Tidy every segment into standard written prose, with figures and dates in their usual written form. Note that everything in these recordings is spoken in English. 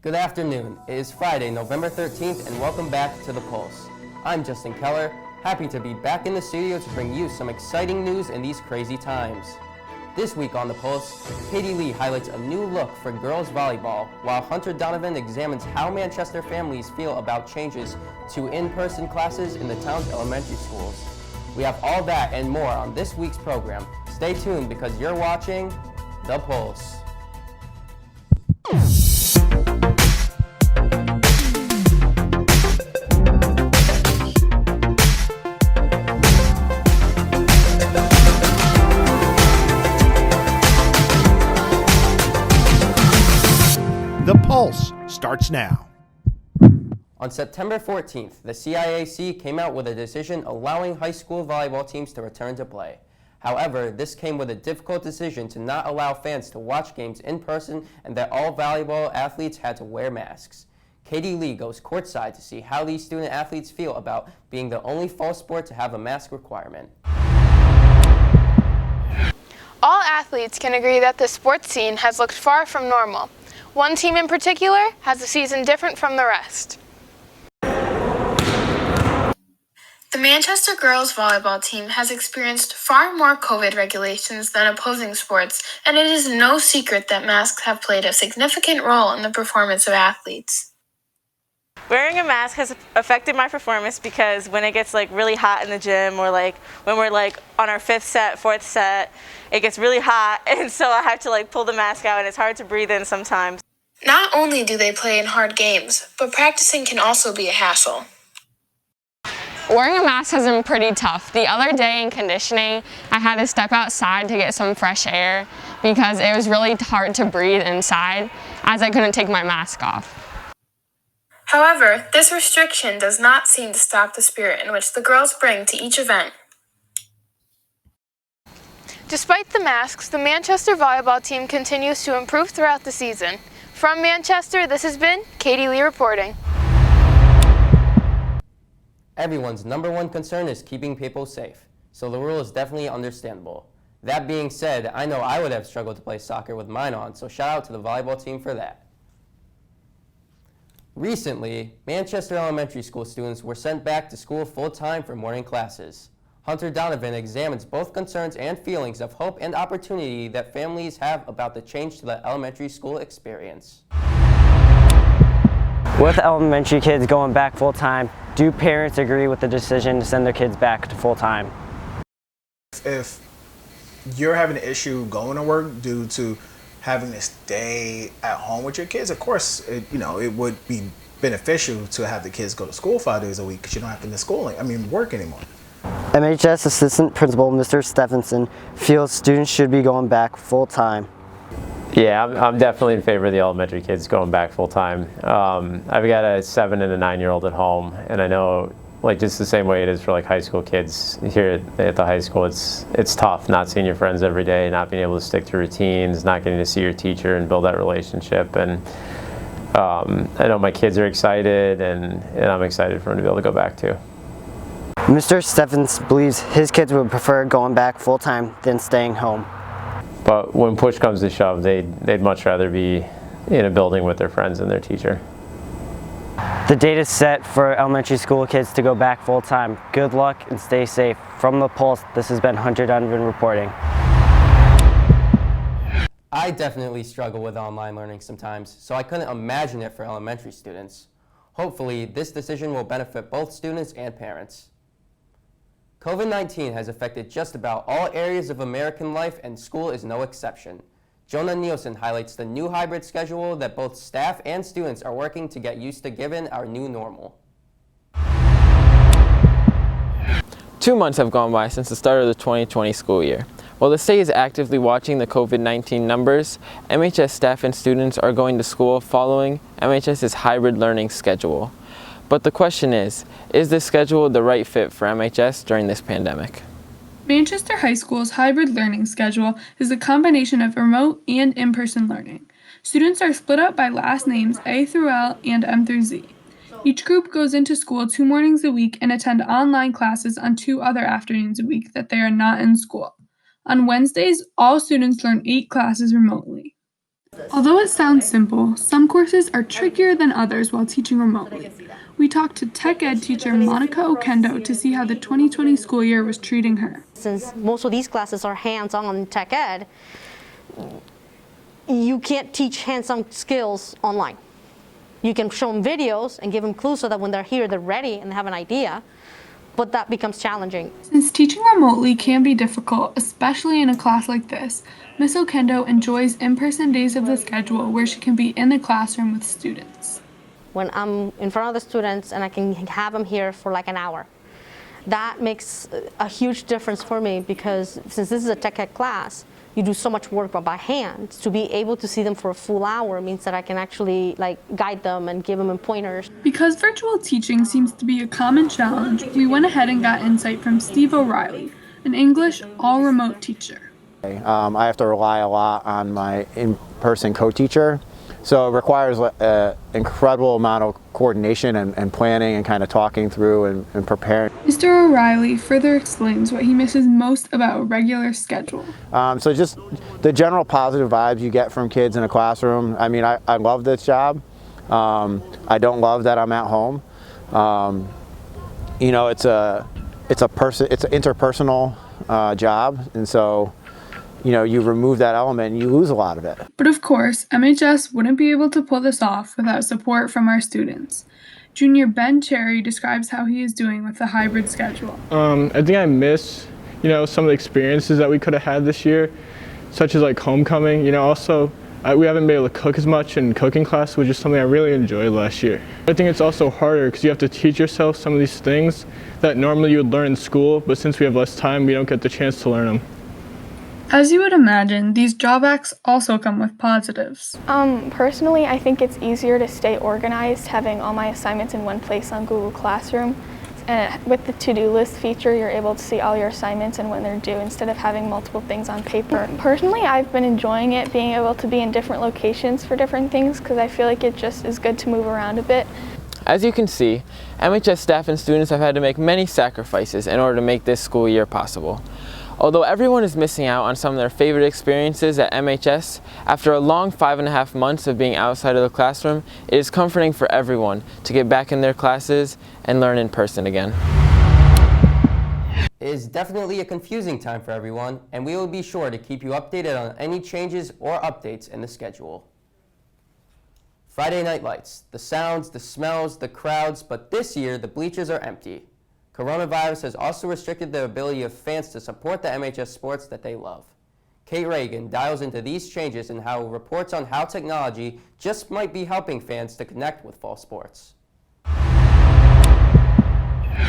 Good afternoon. It is Friday, November 13th, and welcome back to The Pulse. I'm Justin Keller, happy to be back in the studio to bring you some exciting news in these crazy times. This week on The Pulse, Katie Lee highlights a new look for girls volleyball, while Hunter Donovan examines how Manchester families feel about changes to in-person classes in the town's elementary schools. We have all that and more on this week's program. Stay tuned because you're watching The Pulse. The Pulse starts now. On September 14th, the CIAC came out with a decision allowing high school volleyball teams to return to play. However, this came with a difficult decision to not allow fans to watch games in person and that all volleyball athletes had to wear masks. Katie Lee goes courtside to see how these student athletes feel about being the only fall sport to have a mask requirement. All athletes can agree that the sports scene has looked far from normal. One team in particular has a season different from the rest. The Manchester girls volleyball team has experienced far more COVID regulations than opposing sports, and it is no secret that masks have played a significant role in the performance of athletes. Wearing a mask has affected my performance because when it gets really hot in the gym or when we're on our fourth set, it gets really hot, and so I have to pull the mask out and it's hard to breathe in sometimes. Not only do they play in hard games, but practicing can also be a hassle. Wearing a mask has been pretty tough. The other day in conditioning, I had to step outside to get some fresh air because it was really hard to breathe inside as I couldn't take my mask off. However, this restriction does not seem to stop the spirit in which the girls bring to each event. Despite the masks, the Manchester volleyball team continues to improve throughout the season. From Manchester, this has been Katie Lee reporting. Everyone's number one concern is keeping people safe, so the rule is definitely understandable. That being said, I know I would have struggled to play soccer with mine on, so shout out to the volleyball team for that. Recently, Manchester elementary school students were sent back to school full-time for morning classes. Hunter Donovan examines both concerns and feelings of hope and opportunity that families have about the change to the elementary school experience. With elementary kids going back full-time, do parents agree with the decision to send their kids back to full-time? If you're having an issue going to work due to having to stay at home with your kids, of course, it would be beneficial to have the kids go to school 5 days a week because you don't have to miss work anymore. MHS Assistant Principal Mr. Stephenson feels students should be going back full-time. Yeah, I'm definitely in favor of the elementary kids going back full-time. I've got a 7 and a 9-year-old at home, and I know just the same way it is for high school kids here at the high school, it's tough not seeing your friends every day, not being able to stick to routines, not getting to see your teacher and build that relationship. And I know my kids are excited, and I'm excited for them to be able to go back too. Mr. Stevens believes his kids would prefer going back full-time than staying home. But when push comes to shove, they'd much rather be in a building with their friends and their teacher. The date is set for elementary school kids to go back full-time. Good luck and stay safe. From The Pulse, this has been Hunter Donovan reporting. I definitely struggle with online learning sometimes, so I couldn't imagine it for elementary students. Hopefully, this decision will benefit both students and parents. COVID-19 has affected just about all areas of American life, and school is no exception. Jonah Nielsen highlights the new hybrid schedule that both staff and students are working to get used to given our new normal. 2 months have gone by since the start of the 2020 school year. While the state is actively watching the COVID-19 numbers, MHS staff and students are going to school following MHS's hybrid learning schedule. But the question is this schedule the right fit for MHS during this pandemic? Manchester High School's hybrid learning schedule is a combination of remote and in-person learning. Students are split up by last names A through L and M through Z. Each group goes into school 2 mornings a week and attend online classes on 2 other afternoons a week that they are not in school. On Wednesdays, all students learn 8 classes remotely. Although it sounds simple, some courses are trickier than others while teaching remotely. We talked to tech ed teacher Monica Okendo to see how the 2020 school year was treating her. Since most of these classes are hands-on tech ed, you can't teach hands-on skills online. You can show them videos and give them clues so that when they're here, they're ready and they have an idea, but that becomes challenging. Since teaching remotely can be difficult, especially in a class like this, Ms. Okendo enjoys in-person days of the schedule where she can be in the classroom with students. When I'm in front of the students and I can have them here for like an hour, that makes a huge difference for me, because since this is a tech ed class, you do so much work by hand. To be able to see them for a full hour means that I can actually guide them and give them pointers. Because virtual teaching seems to be a common challenge, we went ahead and got insight from Steve O'Reilly, an English all-remote teacher. I have to rely a lot on my in-person co-teacher, so it requires an incredible amount of coordination and planning and kind of talking through and preparing. Mr. O'Reilly further explains what he misses most about a regular schedule. So just the general positive vibes you get from kids in a classroom. I mean, I love this job. I don't love that I'm at home. You know, it's an interpersonal job, and so you know, you remove that element and you lose a lot of it. But of course, MHS wouldn't be able to pull this off without support from our students. Junior Ben Cherry describes how he is doing with the hybrid schedule. I think I miss, some of the experiences that we could have had this year, such as like homecoming. Also, we haven't been able to cook as much in cooking class, which is something I really enjoyed last year. I think it's also harder because you have to teach yourself some of these things that normally you would learn in school, but since we have less time, we don't get the chance to learn them. As you would imagine, these drawbacks also come with positives. Personally, I think it's easier to stay organized having all my assignments in one place on Google Classroom. And with the to-do list feature, you're able to see all your assignments and when they're due instead of having multiple things on paper. Personally, I've been enjoying it, being able to be in different locations for different things, because I feel like it just is good to move around a bit. As you can see, MHS staff and students have had to make many sacrifices in order to make this school year possible. Although everyone is missing out on some of their favorite experiences at MHS, after a long 5.5 months of being outside of the classroom, it is comforting for everyone to get back in their classes and learn in person again. It is definitely a confusing time for everyone, and we will be sure to keep you updated on any changes or updates in the schedule. Friday night lights, the sounds, the smells, the crowds, but this year the bleachers are empty. Coronavirus has also restricted the ability of fans to support the MHS sports that they love. Kate Reagan dials into these changes and how reports on how technology just might be helping fans to connect with fall sports.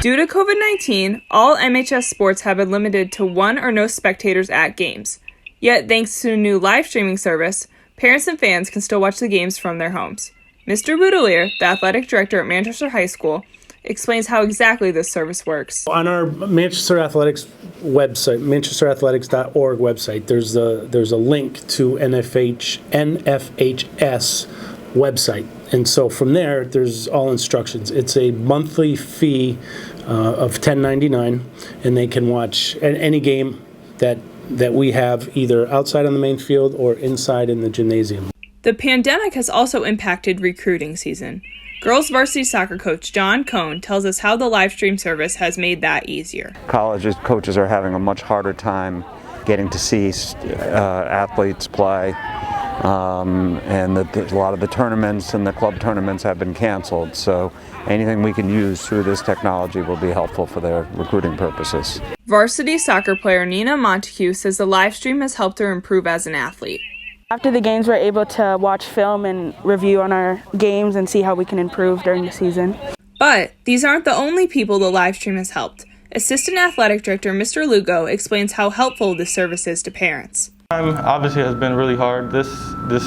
Due to COVID-19, all MHS sports have been limited to 1 or no spectators at games. Yet, thanks to a new live streaming service, parents and fans can still watch the games from their homes. Mr. Boudelier, the athletic director at Manchester High School, explains how exactly this service works. On our Manchester Athletics website, manchesterathletics.org website, there's a link to NFHS website. And so from there, there's all instructions. It's a monthly fee of $10.99, and they can watch any game that we have either outside on the main field or inside in the gymnasium. The pandemic has also impacted recruiting season. Girls varsity soccer coach John Cohn tells us how the live stream service has made that easier. College coaches are having a much harder time getting to see athletes play, and a lot of the tournaments and the club tournaments have been canceled. So anything we can use through this technology will be helpful for their recruiting purposes. Varsity soccer player Nina Montague says the live stream has helped her improve as an athlete. After the games, we're able to watch film and review on our games and see how we can improve during the season. But these aren't the only people the live stream has helped. Assistant Athletic Director Mr. Lugo explains how helpful this service is to parents. Obviously has been really hard. This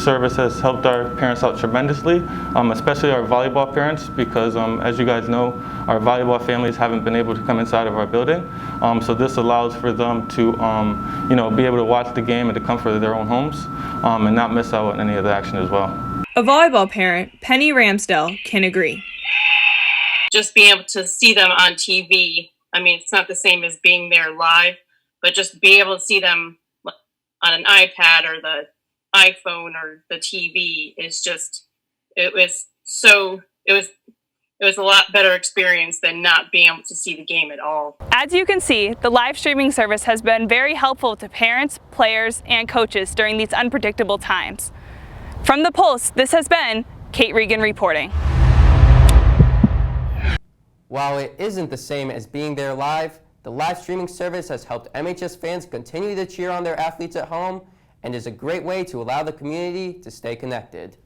service has helped our parents out tremendously, especially our volleyball parents, because as you guys know, our volleyball families haven't been able to come inside of our building. So this allows for them to be able to watch the game in the comfort of their own homes and not miss out on any of the action as well. A volleyball parent, Penny Ramsdell, can agree. Just being able to see them on TV, it's not the same as being there live, but just be able to see them on an iPad or the iPhone or the TV is just, it was a lot better experience than not being able to see the game at all. As you can see, the live streaming service has been very helpful to parents, players, and coaches during these unpredictable times. From the Pulse, this has been Kate Regan reporting. While it isn't the same as being there live, the live streaming service has helped MHS fans continue to cheer on their athletes at home and is a great way to allow the community to stay connected.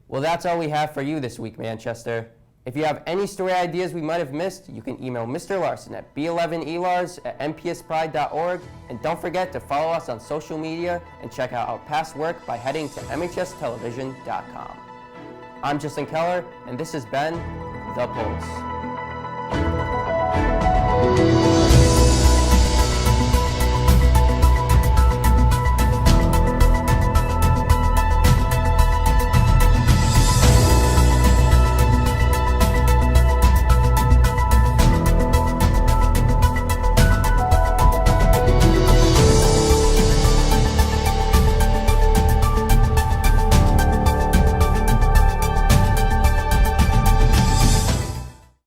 Well, that's all we have for you this week, Manchester. If you have any story ideas we might have missed, you can email Mr. Larson at b11elars@mpspride.org, and don't forget to follow us on social media and check out our past work by heading to mhstelevision.com. I'm Justin Keller, and this has been The Pulse.